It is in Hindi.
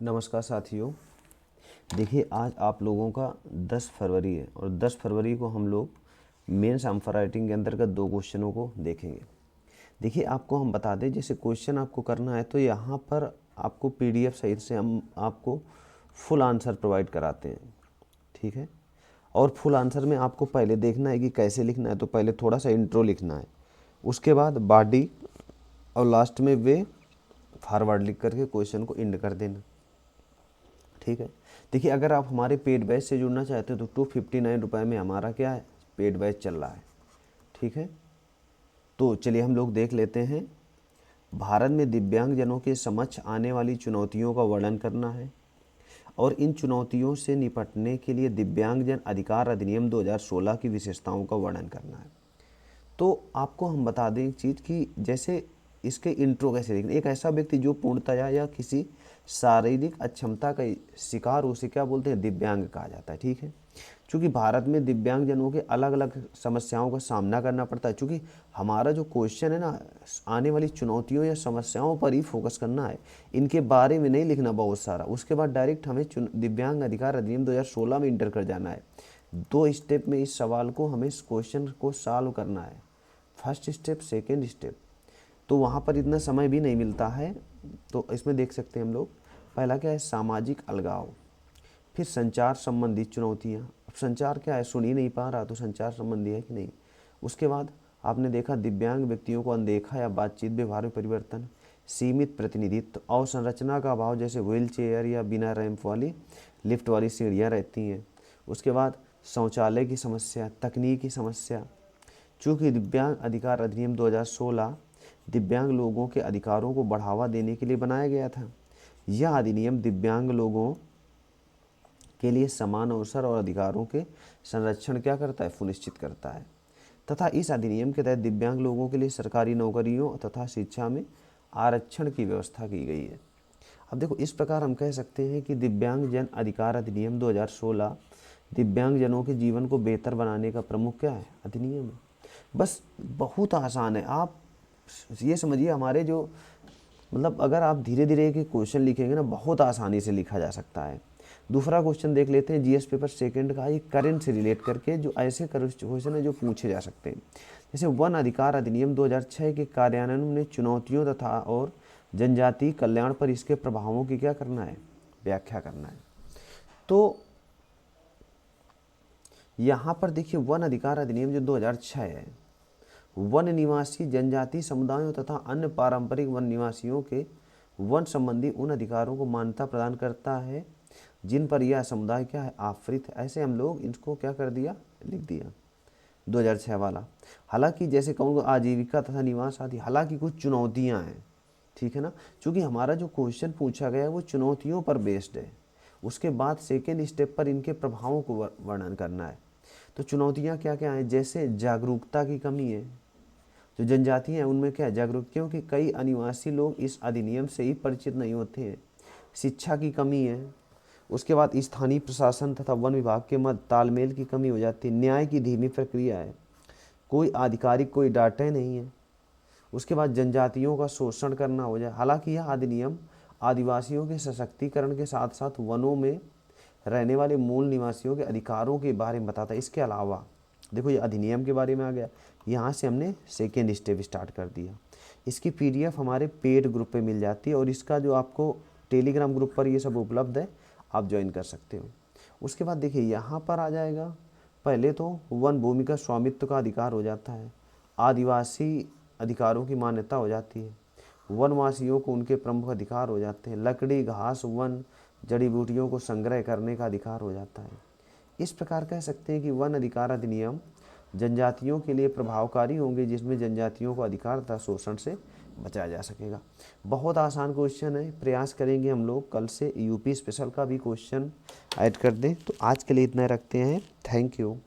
नमस्कार साथियों। देखिए, आज आप लोगों का 10 फरवरी है और 10 फरवरी को हम लोग मेंस आर्म्ड राइटिंग के अंतर्गत 2 क्वेश्चनों को देखेंगे। देखिए, आपको हम बता दें, जैसे क्वेश्चन आपको करना है तो यहाँ पर आपको पीडीएफ सहित से हम आपको फुल आंसर प्रोवाइड कराते हैं, ठीक है। और फुल आंसर में आपको पहले देखना है कि कैसे लिखना है। तो पहले थोड़ा सा इंट्रो लिखना है, उसके बाद बॉडी और लास्ट में वे फॉरवर्ड लिख करके क्वेश्चन को एंड कर देना, ठीक है। देखिए, अगर आप हमारे पेड बैच से जुड़ना चाहते हो तो 259 रुपये में हमारा क्या है, पेड बैच चल रहा है, ठीक है। तो चलिए हम लोग देख लेते हैं। भारत में दिव्यांगजनों के समक्ष आने वाली चुनौतियों का वर्णन करना है और इन चुनौतियों से निपटने के लिए दिव्यांगजन अधिकार अधिनियम 2016 की विशेषताओं का वर्णन करना है। तो आपको हम बता दें एक चीज़ कि जैसे इसके इंट्रो कैसे लिखना। एक ऐसा व्यक्ति जो पूर्णतया या किसी शारीरिक अक्षमता का शिकार, उसे क्या बोलते हैं, दिव्यांग कहा जाता है, ठीक है। चूँकि भारत में दिव्यांगजनों के अलग अलग समस्याओं का सामना करना पड़ता है। चूँकि हमारा जो क्वेश्चन है ना, आने वाली चुनौतियों या समस्याओं पर ही फोकस करना है, इनके बारे में नहीं लिखना बहुत सारा। उसके बाद डायरेक्ट हमें दिव्यांग अधिकार अधिनियम 2016 में इंटर कर जाना है। 2 स्टेप में इस सवाल को, हमें इस क्वेश्चन को सॉल्व करना है। फर्स्ट स्टेप, सेकेंड स्टेप, तो वहाँ पर इतना समय भी नहीं मिलता है। तो इसमें देख सकते हैं हम लोग, पहला क्या है, सामाजिक अलगाव, फिर संचार संबंधी चुनौतियाँ। अब संचार क्या है, सुन ही नहीं पा रहा, तो संचार संबंधी है कि नहीं। उसके बाद आपने देखा दिव्यांग व्यक्तियों को अनदेखा या बातचीत व्यवहार में परिवर्तन, सीमित प्रतिनिधित्व, अवसंरचना का अभाव, जैसे व्हील चेयर या बिना रैंप वाली लिफ्ट वाली सीढ़ियाँ रहती हैं। उसके बाद शौचालय की समस्या, तकनीकी समस्या। चूँकि दिव्यांग अधिकार अधिनियम 2016 दिव्यांग लोगों के अधिकारों को बढ़ावा देने के लिए बनाया गया था। यह अधिनियम दिव्यांग लोगों के लिए समान अवसर और अधिकारों के संरक्षण क्या करता है, सुनिश्चित करता है। तथा इस अधिनियम के तहत दिव्यांग लोगों के लिए सरकारी नौकरियों तथा शिक्षा में आरक्षण की व्यवस्था की गई है। अब देखो, इस प्रकार हम कह सकते हैं कि दिव्यांग जन अधिकार अधिनियम 2016 दिव्यांगजनों के जीवन को बेहतर बनाने का प्रमुख क्या है, अधिनियम है। बस बहुत आसान है। आप ये समझिए, हमारे जो मतलब अगर आप धीरे धीरे के क्वेश्चन लिखेंगे ना, बहुत आसानी से लिखा जा सकता है। दूसरा क्वेश्चन देख लेते हैं, जीएस पेपर सेकंड का, ये करंट से रिलेट करके जो ऐसे क्वेश्चन है जो पूछे जा सकते हैं। जैसे वन अधिकार अधिनियम 2006 के कार्यान्वयन में चुनौतियों तथा और जनजातीय कल्याण पर इसके प्रभावों की क्या करना है, व्याख्या करना है। तो यहाँ पर देखिए, वन अधिकार अधिनियम जो 2006 है, वन निवासी जनजातीय समुदायों तथा अन्य पारंपरिक वन निवासियों के वन संबंधी उन अधिकारों को मान्यता प्रदान करता है जिन पर यह समुदाय क्या है, आश्रित है। ऐसे हम लोग इसको क्या कर दिया, लिख दिया 2006 वाला। हालांकि जैसे कहूँगा आजीविका तथा निवास आदि, हालांकि कुछ चुनौतियाँ हैं, ठीक है ना। चूँकि हमारा जो क्वेश्चन पूछा गया है वो चुनौतियों पर बेस्ड है। उसके बाद सेकेंड स्टेप पर इनके प्रभावों को वर्णन करना है। तो चुनौतियाँ क्या क्या हैं, जैसे जागरूकता की कमी है। जो जनजाति हैं उनमें क्या है, जागरूक, क्योंकि कई आदिवासी लोग इस अधिनियम से ही परिचित नहीं होते हैं। शिक्षा की कमी है। उसके बाद स्थानीय प्रशासन तथा वन विभाग के मध्य तालमेल की कमी हो जाती है। न्याय की धीमी प्रक्रिया है, कोई आधिकारिक कोई डाटा नहीं है। उसके बाद जनजातियों का शोषण करना हो जाए। हालांकि यह अधिनियम आदिवासियों के सशक्तिकरण के साथ साथ वनों में रहने वाले मूल निवासियों के अधिकारों के बारे में बताता है। इसके अलावा देखो, ये अधिनियम के बारे में आ गया। यहाँ से हमने सेकेंड स्टेप स्टार्ट कर दिया। इसकी पीडीएफ हमारे पेड ग्रुप पे मिल जाती है और इसका जो आपको टेलीग्राम ग्रुप पर ये सब उपलब्ध है, आप ज्वाइन कर सकते हो। उसके बाद देखिए, यहाँ पर आ जाएगा, पहले तो वन भूमि का स्वामित्व का अधिकार हो जाता है, आदिवासी अधिकारों की मान्यता हो जाती है, वनवासियों को उनके प्रमुख अधिकार हो जाते हैं, लकड़ी, घास, वन, जड़ी बूटियों को संग्रह करने का अधिकार हो जाता है। इस प्रकार कह सकते हैं कि वन अधिकार अधिनियम जनजातियों के लिए प्रभावकारी होंगे, जिसमें जनजातियों को अधिकार तथा शोषण से बचाया जा सकेगा। बहुत आसान क्वेश्चन है, प्रयास करेंगे हम लोग कल से यूपी स्पेशल का भी क्वेश्चन ऐड कर दें। तो आज के लिए इतना रखते हैं, थैंक यू।